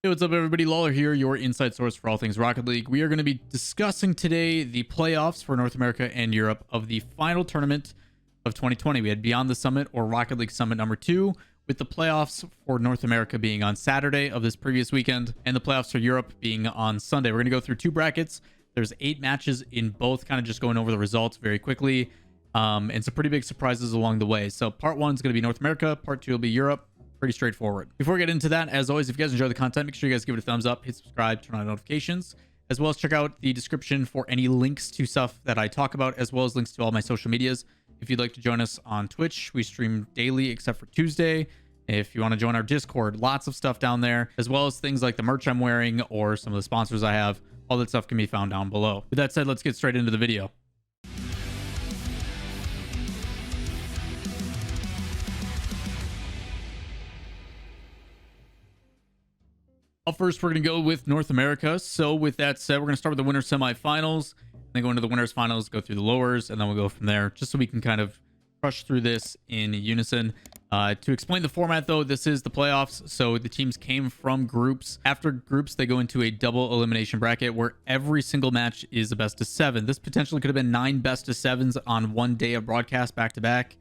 Hey, what's up, everybody? Lawler here, your inside source for all things Rocket League. We are going to be discussing today the playoffs for North America and Europe of the final tournament of 2020. We had Beyond the Summit, or Rocket League Summit number 2, with the playoffs for North America being on Saturday of this previous weekend, and the playoffs for Europe being on Sunday. We're going to go through 2 brackets. There's 8 matches in both, kind of just going over the results very quickly, and some pretty big surprises along the way. So part 1 is going to be North America, part 2 will be Europe. Pretty straightforward. Before we get into that, as always, if you guys enjoy the content, make sure you guys give it a thumbs up, hit subscribe, turn on notifications, as well as check out the description for any links to stuff that I talk about, as well as links to all my social medias. If you'd like to join us on Twitch, we stream daily except for Tuesday. If you want to join our Discord, lots of stuff down there, as well as things like the merch I'm wearing or some of the sponsors I have. All that stuff can be found down below. With that said, let's get straight into the video. Up first, we're going to go with North America. So with that said, we're going to start with the winner semifinals, then go into the winners finals, go through the lowers, and then we'll go from there, just so we can kind of crush through this in unison. To explain the format, though, this is the playoffs. So the teams came from groups. After groups, they go into a double elimination bracket where every single match is a best of 7. This potentially could have been 9 best of 7s on one day of broadcast back to back.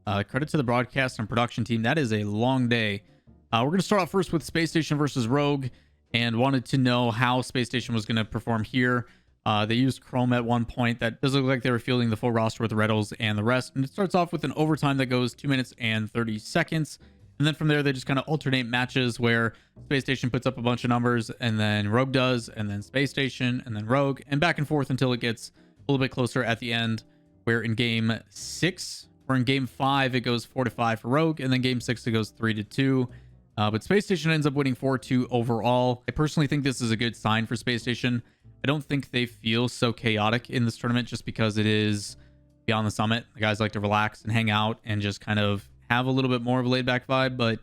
Credit to the broadcast and production team. That is a long day. We're going to start off first with Space Station versus Rogue, and wanted to know how Space Station was going to perform here. They used Chrome at one point. That does look like they were fielding the full roster with the Reddles and the rest. And it starts off with an overtime that goes 2 minutes and 30 seconds. And then from there, they just kind of alternate matches where Space Station puts up a bunch of numbers, and then Rogue does, and then Space Station, and then Rogue, and back and forth until it gets a little bit closer at the end, where in game 6, or in game 5, it goes 4-5 for Rogue, and then game 6, it goes 3-2. But Space Station ends up winning 4-2 overall. I personally think this is a good sign for Space Station. I don't think they feel so chaotic in this tournament just because it is Beyond the Summit. The guys like to relax and hang out and just kind of have a little bit more of a laid-back vibe. But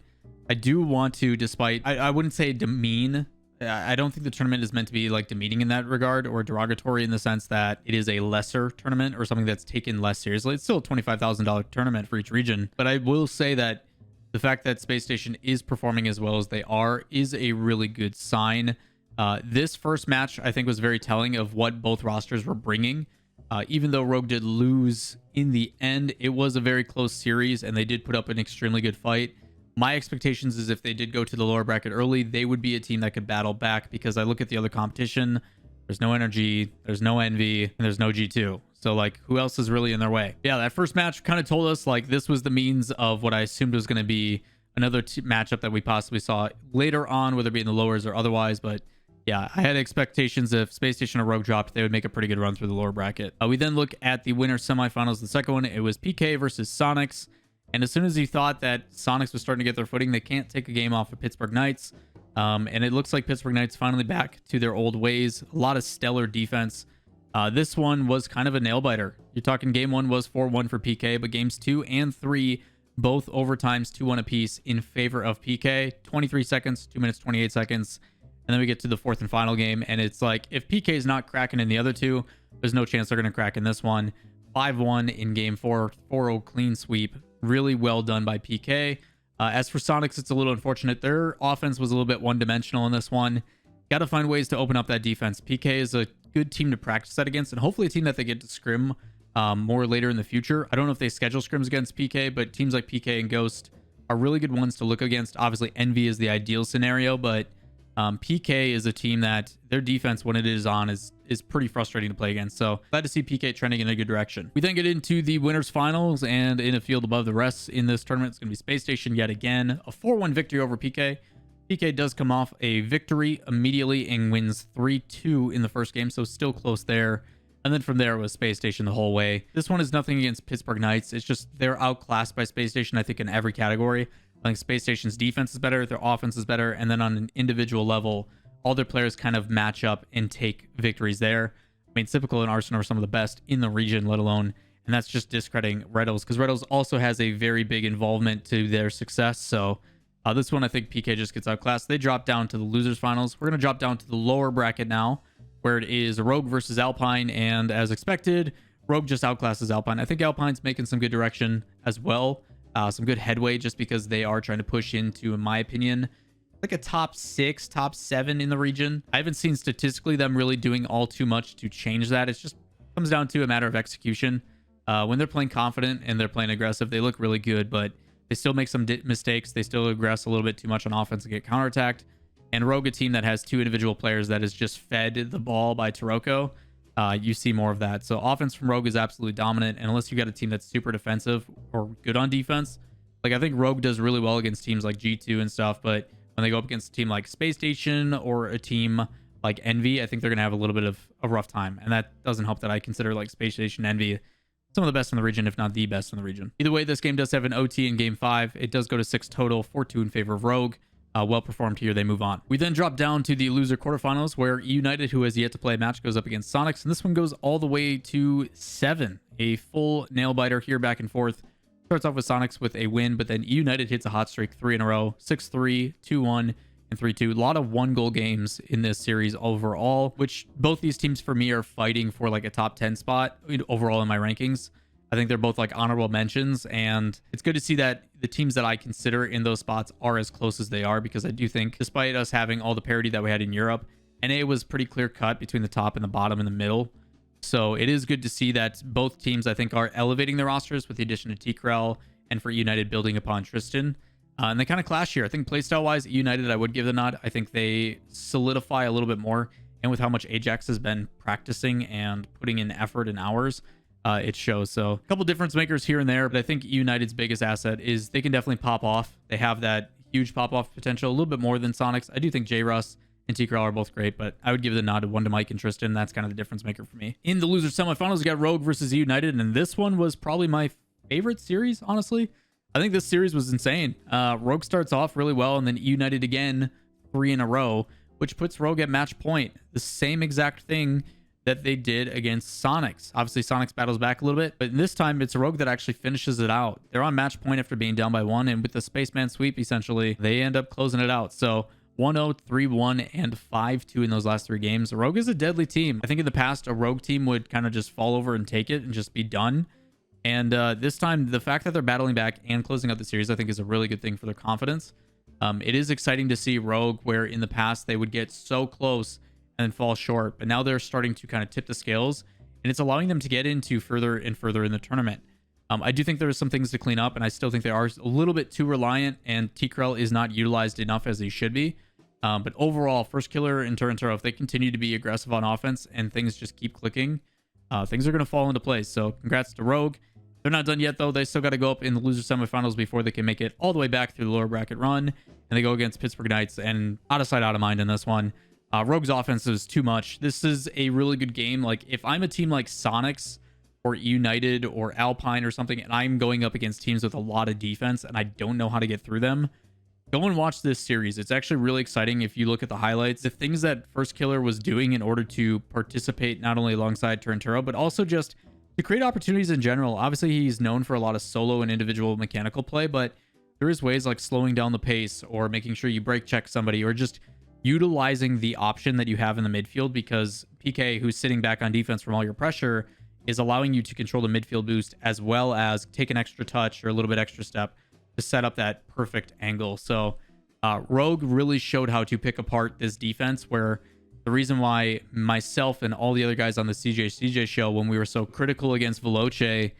I do want to, despite... I wouldn't say demean. I don't think the tournament is meant to be like demeaning in that regard, or derogatory in the sense that it is a lesser tournament or something that's taken less seriously. It's still a $25,000 tournament for each region. But I will say that the fact that Space Station is performing as well as they are is a really good sign. This first match, I think, was very telling of what both rosters were bringing. Even though Rogue did lose in the end, it was a very close series, and they did put up an extremely good fight. My expectations is if they did go to the lower bracket early, they would be a team that could battle back, because I look at the other competition. There's no Energy, there's no Envy, and there's no G2. So, like, who else is really in their way? Yeah, that first match kind of told us, like, this was the means of what I assumed was going to be another matchup that we possibly saw later on, whether it be in the lowers or otherwise. But, yeah, I had expectations if Space Station or Rogue dropped, they would make a pretty good run through the lower bracket. We then look at the winner semifinals. The second one, it was PK versus Sonics. And as soon as you thought that Sonics was starting to get their footing, they can't take a game off of Pittsburgh Knights. And it looks like Pittsburgh Knights finally back to their old ways. A lot of stellar defense. This one was kind of a nail-biter. You're talking game 1 was 4-1 for PK, but games 2 and 3, both overtimes 2-1 apiece in favor of PK. 23 seconds, 2 minutes, 28 seconds. And then we get to the 4th and final game, and it's like, if PK is not cracking in the other 2, there's no chance they're going to crack in this one. 5-1 in game 4, 4-0 clean sweep. Really well done by PK. As for Sonics, it's a little unfortunate. Their offense was a little bit one-dimensional in this one. Got to find ways to open up that defense. PK is a good team to practice that against, and hopefully a team that they get to scrim more later in the future. I don't know if they schedule scrims against PK, but teams like PK and Ghost are really good ones to look against. Obviously, Envy is the ideal scenario, but PK is a team that their defense, when it is on, is pretty frustrating to play against. So glad to see PK trending in a good direction. We then get into the winners finals, and in a field above the rest in this tournament, it's going to be Space Station yet again. A 4-1 victory over PK. PK does come off a victory immediately and wins 3-2 in the first game, so still close there. And then from there, it was Space Station the whole way. This one is nothing against Pittsburgh Knights. It's just they're outclassed by Space Station, I think, in every category. I think Space Station's defense is better, their offense is better, and then on an individual level, all their players kind of match up and take victories there. I mean, Typical and Arsenal are some of the best in the region, let alone, and that's just discrediting Reddles, because Reddles also has a very big involvement to their success. So this one, I think PK just gets outclassed. They drop down to the losers finals. We're going to drop down to the lower bracket now, where it is Rogue versus Alpine, and as expected, Rogue just outclasses Alpine. I think Alpine's making some good direction as well. Some good headway, just because they are trying to push into, in my opinion, like a top 6, top 7 in the region. I haven't seen statistically them really doing all too much to change that. It just comes down to a matter of execution. When they're playing confident and they're playing aggressive, they look really good, but they still make some mistakes. They still aggress a little bit too much on offense and get counterattacked. And Rogue, a team that has 2 individual players that is just fed the ball by Taroko, you see more of that. So offense from Rogue is absolutely dominant. And unless you got a team that's super defensive or good on defense, like I think Rogue does really well against teams like G2 and stuff. But when they go up against a team like Space Station or a team like Envy, I think they're going to have a little bit of a rough time. And that doesn't help that I consider like Space Station, Envy, some of the best in the region, if not the best in the region. Either way, this game does have an OT in game 5. It does go to 6 total, 4-2 in favor of Rogue. Well performed here. They move on. We then drop down to the loser quarterfinals where United, who has yet to play a match, goes up against Sonics. And this one goes all the way to 7. A full nail biter here back and forth. Starts off with Sonics with a win, but then United hits a hot streak 3 in a row. 6-3, 2-1, and 3-2. A lot of 1-goal games in this series overall, which both these teams for me are fighting for like a top 10 spot overall in my rankings. I think they're both like honorable mentions, and it's good to see that the teams that I consider in those spots are as close as they are, because I do think despite us having all the parity that we had in Europe, NA was pretty clear cut between the top and the bottom and the middle. So it is good to see that both teams, I think, are elevating their rosters with the addition of T-Krell, and for United building upon Tristan. And they kind of clash here. I think playstyle wise, United, I would give the nod. I think they solidify a little bit more, and with how much Ajax has been practicing and putting in effort and hours, it shows. So a couple difference makers here and there, but I think United's biggest asset is they can definitely pop off. They have that huge pop off potential, a little bit more than Sonics. I do think J-Russ and T-Krell are both great, but I would give the nod to one to Mike and Tristan. That's kind of the difference maker for me. In the loser semifinals, we got Rogue versus United, and this one was probably my favorite series, honestly. I think this series was insane. Rogue starts off really well, and then United again 3 in a row, which puts Rogue at match point. The same exact thing that they did against Sonics. Obviously, Sonics battles back a little bit, but this time it's Rogue that actually finishes it out. They're on match point after being down by 1, and with the Spaceman sweep, essentially, they end up closing it out. So 1-0, 3-1, and 5-2 in those last 3 games. Rogue is a deadly team. I think in the past, a Rogue team would kind of just fall over and take it and just be done. And this time, the fact that they're battling back and closing out the series, I think is a really good thing for their confidence. It is exciting to see Rogue, where in the past they would get so close and fall short, but now they're starting to kind of tip the scales, and it's allowing them to get into further and further in the tournament. I do think there's some things to clean up, and I still think they are a little bit too reliant, and T-Krell is not utilized enough as he should be. But overall, first killer in Torrentero, if they continue to be aggressive on offense and things just keep clicking, things are going to fall into place. So congrats to Rogue. They're not done yet, though. They still got to go up in the loser semifinals before they can make it all the way back through the lower bracket run, and they go against Pittsburgh Knights, and out of sight, out of mind in this one. Rogue's offense is too much. This is a really good game. Like, if I'm a team like Sonics or United or Alpine or something, and I'm going up against teams with a lot of defense and I don't know how to get through them, go and watch this series. It's actually really exciting if you look at the highlights. The things that First Killer was doing in order to participate not only alongside Torrentero, but also just to create opportunities in general. Obviously, he's known for a lot of solo and individual mechanical play, but there is ways like slowing down the pace or making sure you break check somebody, or just utilizing the option that you have in the midfield, because PK, who's sitting back on defense from all your pressure, is allowing you to control the midfield boost as well as take an extra touch or a little bit extra step to set up that perfect angle. So Rogue really showed how to pick apart this defense, where the reason why myself and all the other guys on the CJ show, when we were so critical against Veloce,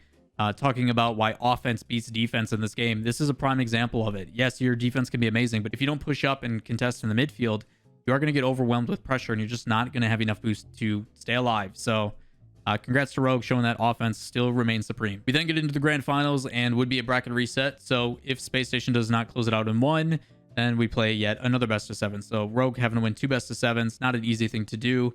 talking about why offense beats defense in this game, this is a prime example of it. Yes, your defense can be amazing, but if you don't push up and contest in the midfield, you are going to get overwhelmed with pressure, and you're just not going to have enough boost to stay alive. So congrats to Rogue, showing that offense still remains supreme. We then get into the grand finals and would be a bracket reset. So if Space Station does not close it out in 1, then we play yet another best of 7. So Rogue having to win 2 best of 7s, not an easy thing to do.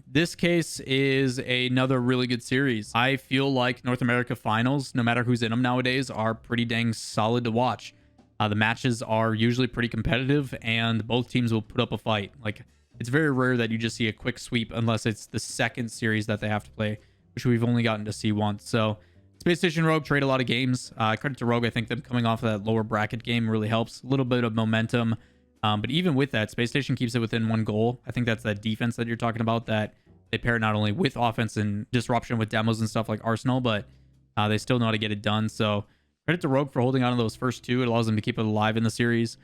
This case is another really good series. I feel like North America finals, no matter who's in them nowadays, are pretty dang solid to watch. The matches are usually pretty competitive, and both teams will put up a fight. Like, it's very rare that you just see a quick sweep unless it's the second series that they have to play, which we've only gotten to see once. So Space Station Rogue trade a lot of games. Credit to Rogue. I think them coming off of that lower bracket game really helps. A little bit of momentum. But even with that, Space Station keeps it within 1 goal. I think that's that defense that you're talking about, that they pair not only with offense and disruption with demos and stuff like Arsenal, but they still know how to get it done. So credit to Rogue for holding on to those first 2. It allows them to keep it alive in the series.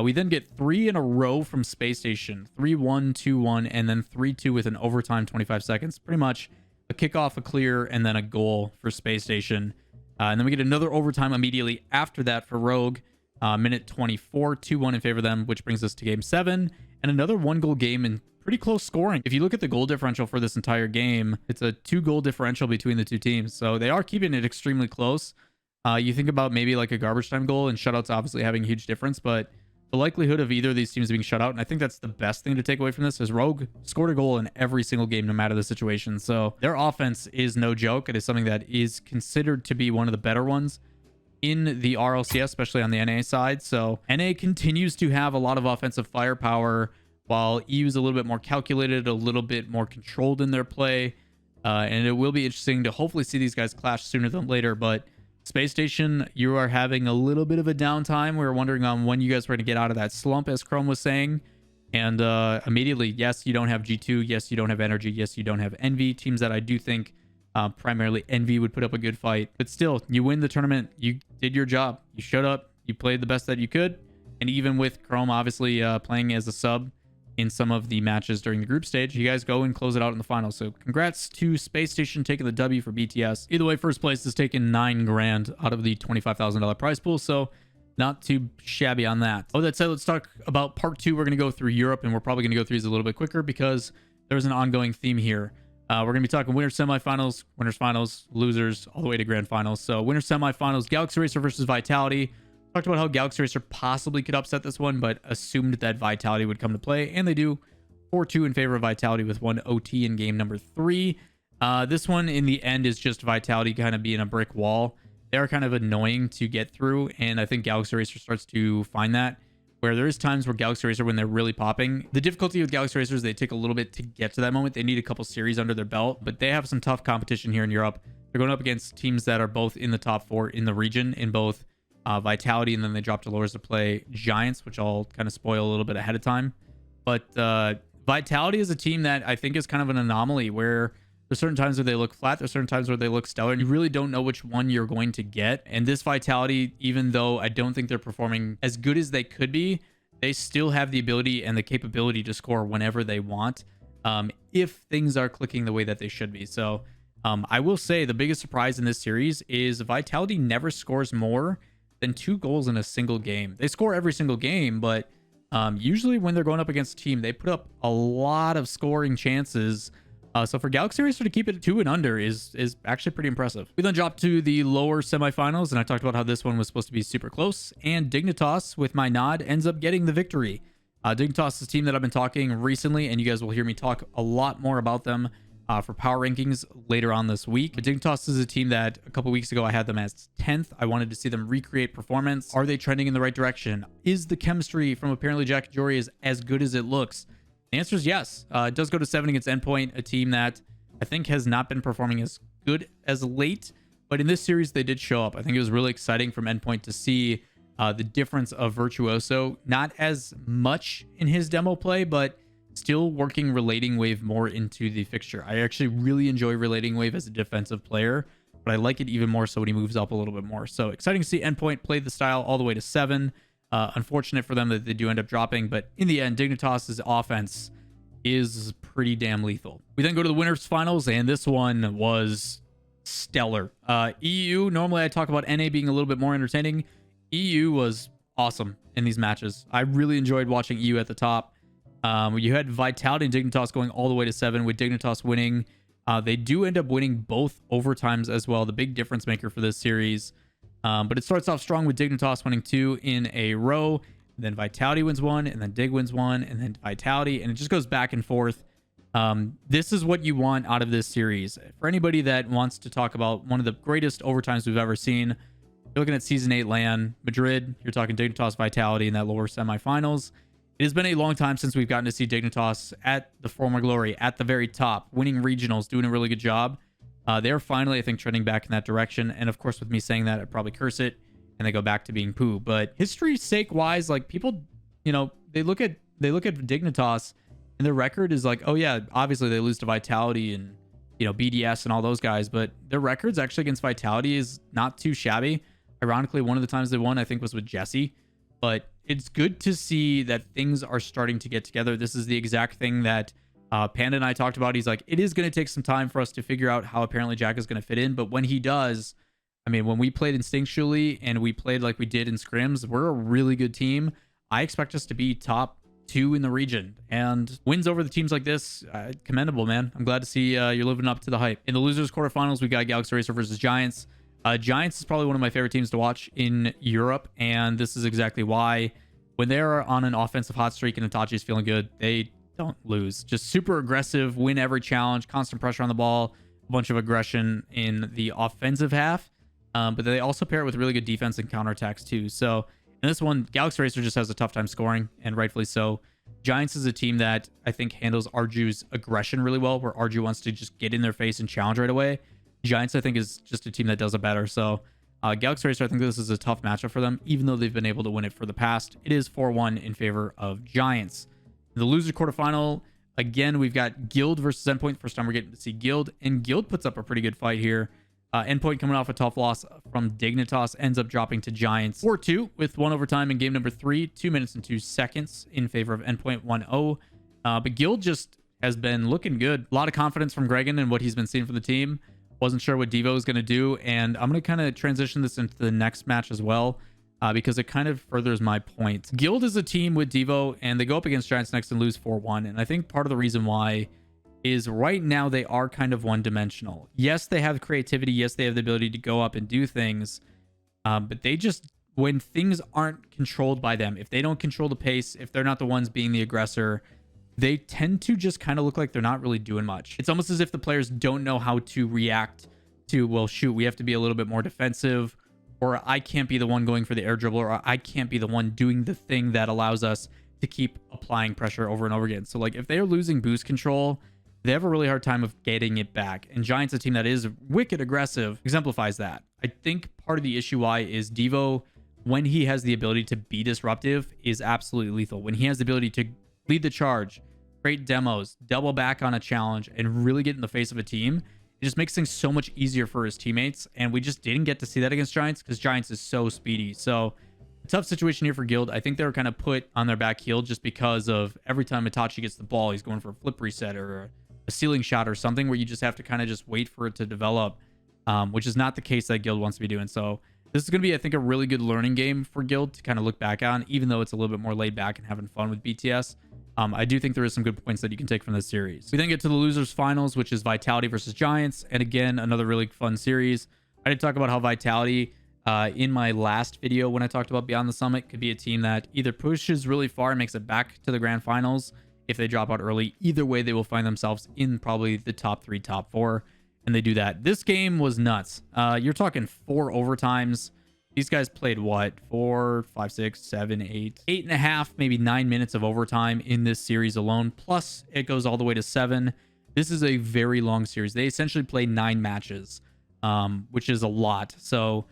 We then get 3 in a row from Space Station, 3-1, 2-1, and then 3-2 with an overtime 25 seconds. Pretty much a kickoff, a clear, and then a goal for Space Station. And then we get another overtime immediately after that for Rogue. Minute 24, 2-1 in favor of them, which brings us to game 7. And another 1-goal game and pretty close scoring. If you look at the goal differential for this entire game, it's a 2-goal differential between the two teams. So they are keeping it extremely close. You think about maybe like a garbage time goal, and shutouts obviously having a huge difference, but the likelihood of either of these teams being shut out, and I think that's the best thing to take away from this, is Rogue scored a goal in every single game, no matter the situation. So their offense is no joke. It is something that is considered to be one of the better ones in the RLCS, especially on the NA side. So NA continues to have a lot of offensive firepower, while EU is a little bit more calculated, a little bit more controlled in their play. And it will be interesting to hopefully see these guys clash sooner than later. But Space Station, you are having a little bit of a downtime. We were wondering on when you guys were going to get out of that slump, as Chrome was saying. And immediately, yes, you don't have G2. Yes, you don't have Energy. Yes, you don't have Envy. Teams that I do think primarily Envy would put up a good fight. But still, you win the tournament. You did your job. You showed up. You played the best that you could. And even with Chrome obviously playing as a sub in some of the matches during the group stage, you guys go and close it out in the final. So congrats to Space Station taking the W for BTS. Either way, first place is taking $9 grand out of the $25,000 prize pool. So not too shabby on that. Oh, that said, let's talk about part 2. We're going to go through Europe, and we're probably going to go through these a little bit quicker because there's an ongoing theme here. We're going to be talking winners semifinals, winners finals, losers, all the way to grand finals. So winners semifinals, Galaxy Racer versus Vitality. Talked about how Galaxy Racer possibly could upset this one, but assumed that Vitality would come to play, and they do. 4-2 in favor of Vitality with 1 OT in game number 3. This one in the end is just Vitality kind of being a brick wall. They are kind of annoying to get through, and I think Galaxy Racer starts to find that, where there is times where Galaxy Racer, when they're really popping, the difficulty with Galaxy Racers, they take a little bit to get to that moment. They need a couple series under their belt, but they have some tough competition here in Europe. They're going up against teams that are both in the top 4 in the region, in both Vitality, and then they drop to Lawlers to play Giants, which I'll kind of spoil a little bit ahead of time. But Vitality is a team that I think is kind of an anomaly, where there's certain times where they look flat, there's certain times where they look stellar, and you really don't know which one you're going to get. And this Vitality, even though I don't think they're performing as good as they could be, they still have the ability and the capability to score whenever they want, if things are clicking the way that they should be. So I will say the biggest surprise in this series is Vitality never scores more than 2 goals in a single game. They score every single game, but usually when they're going up against a team, they put up a lot of scoring chances. So for Galaxy Racer to keep it 2 and under is actually pretty impressive. We then dropped to the lower semifinals, and I talked about how this one was supposed to be super close, and Dignitas, with my nod, ends up getting the victory. Dignitas is a team that I've been talking recently, and you guys will hear me talk a lot more about them for power rankings later on this week. But Dignitas is a team that a couple weeks ago I had them as 10th. I wanted to see them recreate performance. Are they trending in the right direction? Is the chemistry from apparently Jack and Jory as good as it looks? The answer is yes. It does go to 7 against Endpoint, a team that I think has not been performing as good as late, but in this series they did show up. I think it was really exciting from Endpoint to see the difference of Virtuoso, not as much in his demo play, but still working Relating Wave more into the fixture. I actually really enjoy Relating Wave as a defensive player, but I like it even more so when he moves up a little bit more. So exciting to see Endpoint play the style all the way to 7. Unfortunate for them that they do end up dropping, but in the end, Dignitas's offense is pretty damn lethal. We then go to the winners finals, and this one was stellar. EU, normally I talk about NA being a little bit more entertaining. EU was awesome in these matches. I really enjoyed watching EU at the top. You had Vitality and Dignitas going all the way to 7, with Dignitas winning. They do end up winning both overtimes as well, the big difference maker for this series. But it starts off strong with Dignitas winning 2 in a row. Then Vitality wins 1, and then Dig wins 1, and then Vitality, and it just goes back and forth. This is what you want out of this series. For anybody that wants to talk about one of the greatest overtimes we've ever seen, you're looking at Season 8 LAN, Madrid, you're talking Dignitas, Vitality in that lower semifinals. It has been a long time since we've gotten to see Dignitas at the former glory, at the very top, winning regionals, doing a really good job. They're finally, I think, trending back in that direction. And of course, with me saying that, I'd probably curse it and they go back to being poo. But history's sake wise, like, people, you know, they look at Dignitas and their record is like, oh yeah, obviously they lose to Vitality and, you know, BDS and all those guys, but their records actually against Vitality is not too shabby. Ironically, one of the times they won, I think, was with Jesse, but it's good to see that things are starting to get together. This is the exact thing that Panda and I talked about. He's like, it is going to take some time for us to figure out how apparently Jack is going to fit in. But when he does, I mean, when we played instinctually and we played like we did in scrims, we're a really good team. I expect us to be top 2 in the region, and wins over the teams like this, commendable, man. I'm glad to see you're living up to the hype. In the losers quarterfinals, we got Galaxy Racer versus Giants. Giants is probably one of my favorite teams to watch in Europe, and this is exactly why. When they're on an offensive hot streak and Itachi's feeling good, they don't lose. Just super aggressive, win every challenge, constant pressure on the ball, a bunch of aggression in the offensive half, but they also pair it with really good defense and counterattacks too. So in this one, Galaxy Racer just has a tough time scoring, and rightfully so. Giants is a team that I think handles Arju's aggression really well, where Arju wants to just get in their face and challenge right away. Giants, I think, is just a team that does it better. So Galaxy Racer, I think this is a tough matchup for them, even though they've been able to win it for the past. It is 4-1 in favor of Giants. The loser quarterfinal, again, we've got Guild versus Endpoint. First time we're getting to see Guild, and Guild puts up a pretty good fight here. Endpoint coming off a tough loss from Dignitas ends up dropping to Giants 4-2 with 1 overtime in game number 3, 2 minutes and 2 seconds in favor of Endpoint 1-0. But Guild just has been looking good. A lot of confidence from Gregan and what he's been seeing from the team. Wasn't sure what Devo was going to do, and I'm going to kind of transition this into the next match as well, because it kind of furthers my point. Guild is a team with Devo, and they go up against Giants next and lose 4-1, and I think part of the reason why is right now they are kind of one-dimensional. Yes, they have creativity. Yes, they have the ability to go up and do things, but they just, when things aren't controlled by them, if they don't control the pace, if they're not the ones being the aggressor, they tend to just kind of look like they're not really doing much. It's almost as if the players don't know how to react to, well, shoot, we have to be a little bit more defensive, or I can't be the one going for the air dribble, or I can't be the one doing the thing that allows us to keep applying pressure over and over again. So like if they are losing boost control, they have a really hard time of getting it back. And Giants, a team that is wicked aggressive, exemplifies that. I think part of the issue why is Devo, when he has the ability to be disruptive, is absolutely lethal. When he has the ability to lead the charge, create demos, double back on a challenge, and really get in the face of a team, it just makes things so much easier for his teammates. And we just didn't get to see that against Giants because Giants is so speedy. So tough situation here for Guild. I think they were kind of put on their back heel just because of every time Itachi gets the ball, he's going for a flip reset or a ceiling shot or something where you just have to kind of just wait for it to develop, which is not the case that Guild wants to be doing. So this is going to be, I think, a really good learning game for Guild to kind of look back on, even though it's a little bit more laid back and having fun with BTS. I do think there is some good points that you can take from this series. We then get to the losers finals, which is Vitality versus Giants. And again, another really fun series. I did talk about how Vitality in my last video when I talked about Beyond the Summit could be a team that either pushes really far and makes it back to the grand finals. If they drop out early, either way, they will find themselves in probably the top 3, top 4, and they do that. This game was nuts. You're talking 4 overtimes. These guys played what? 4, 5, 6, 7, 8.5, maybe 9 minutes of overtime in this series alone. Plus, it goes all the way to 7. This is a very long series. They essentially play 9 matches, which is a lot. So,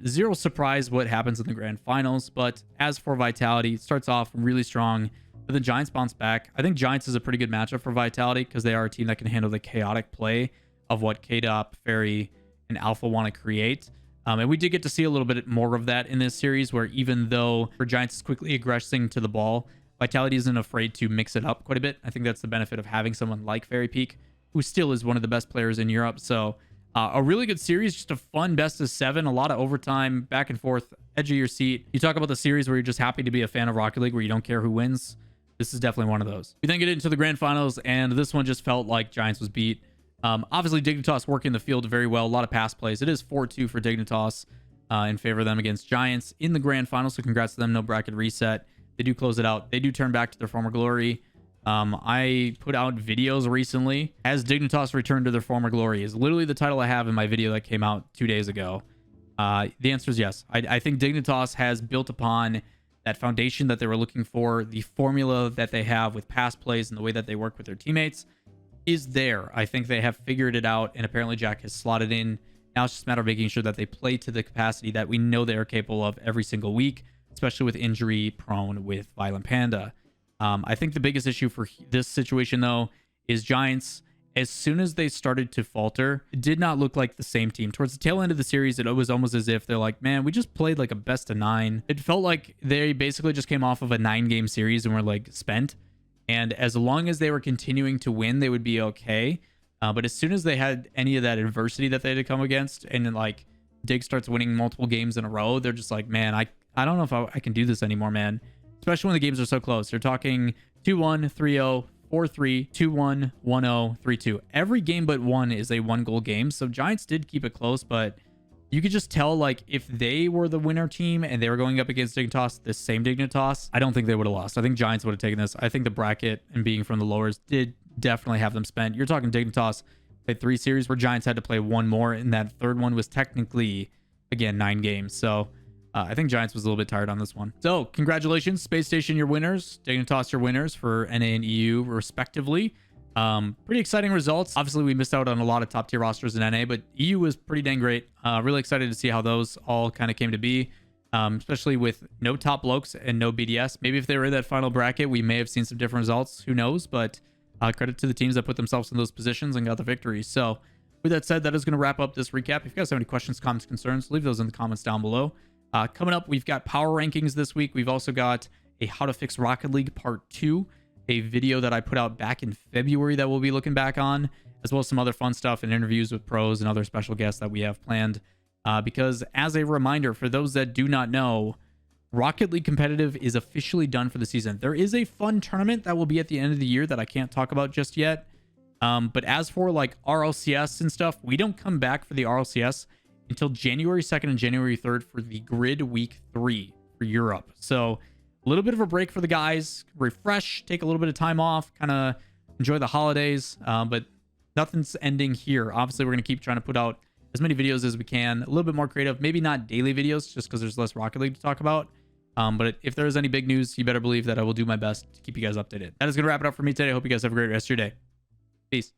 zero surprise what happens in the grand finals. But as for Vitality, it starts off really strong. But the Giants bounce back. I think Giants is a pretty good matchup for Vitality because they are a team that can handle the chaotic play of what K-Dop, Fairy, and Alpha want to create. And we did get to see a little bit more of that in this series, where even though for Giants is quickly aggressing to the ball, Vitality isn't afraid to mix it up quite a bit. I think that's the benefit of having someone like Fairy Peak, who still is one of the best players in Europe. So a really good series, just a fun best of 7, a lot of overtime, back and forth, edge of your seat. You talk about the series where you're just happy to be a fan of Rocket League, where you don't care who wins. This is definitely one of those. We then get into the grand finals, and this one just felt like Giants was beat. Obviously, Dignitas working the field very well. A lot of pass plays. It is 4-2 for Dignitas in favor of them against Giants in the grand final. So congrats to them. No bracket reset. They do close it out. They do turn back to their former glory. I put out videos recently. Has Dignitas returned to their former glory? Is literally the title I have in my video that came out 2 days ago. The answer is yes. I think Dignitas has built upon that foundation that they were looking for. The formula that they have with pass plays and the way that they work with their teammates is there. I think they have figured it out, and apparently Jack has slotted in. Now it's just a matter of making sure that they play to the capacity that we know they are capable of every single week, especially with injury prone with Violent Panda. I think the biggest issue for this situation, though, is Giants as soon as they started to falter, it did not look like the same team. Towards the tail end of the series, it was almost as if they're like, man, we just played like a best of 9. It felt like they basically just came off of a 9-game series and were like spent. And as long as they were continuing to win, they would be okay. But as soon as they had any of that adversity that they had to come against, and then like Dig starts winning multiple games in a row, they're just like, man, I don't know if I can do this anymore, man. Especially when the games are so close. You're talking 2-1, 3-0, 4-3, 2-1, 1-0, 3-2. Every game but one is a 1-goal game. So Giants did keep it close, but you could just tell, like, if they were the winner team and they were going up against Dignitas, this same Dignitas, I don't think they would have lost. I think Giants would have taken this. I think the bracket and being from the lowers did definitely have them spent. You're talking Dignitas played 3 series where Giants had to play 1 more, and that third one was technically, again, 9 games. So I think Giants was a little bit tired on this one. So congratulations, Space Station, your winners. Dignitas, your winners for NA and EU, respectively. Pretty exciting results. Obviously, we missed out on a lot of top tier rosters in NA, but EU was pretty dang great. Really excited to see how those all kind of came to be, especially with no top blokes and no BDS. Maybe if they were in that final bracket, we may have seen some different results. Who knows? But credit to the teams that put themselves in those positions and got the victory. So with that said, that is going to wrap up this recap. If you guys have any questions, comments, concerns, leave those in the comments down below. Coming up, we've got power rankings this week. We've also got a How to Fix Rocket League Part 2, a video that I put out back in February that we'll be looking back on, as well as some other fun stuff and interviews with pros and other special guests that we have planned. Because as a reminder, for those that do not know, Rocket League Competitive is officially done for the season. There is a fun tournament that will be at the end of the year that I can't talk about just yet. But as for like RLCS and stuff, we don't come back for the RLCS until January 2nd and January 3rd for the Grid Week 3 for Europe. So a little bit of a break for the guys, refresh, take a little bit of time off, kind of enjoy the holidays, but nothing's ending here. Obviously, we're going to keep trying to put out as many videos as we can, a little bit more creative, maybe not daily videos just because there's less Rocket League to talk about. But if there is any big news, you better believe that I will do my best to keep you guys updated. That is going to wrap it up for me today. I hope you guys have a great rest of your day. Peace.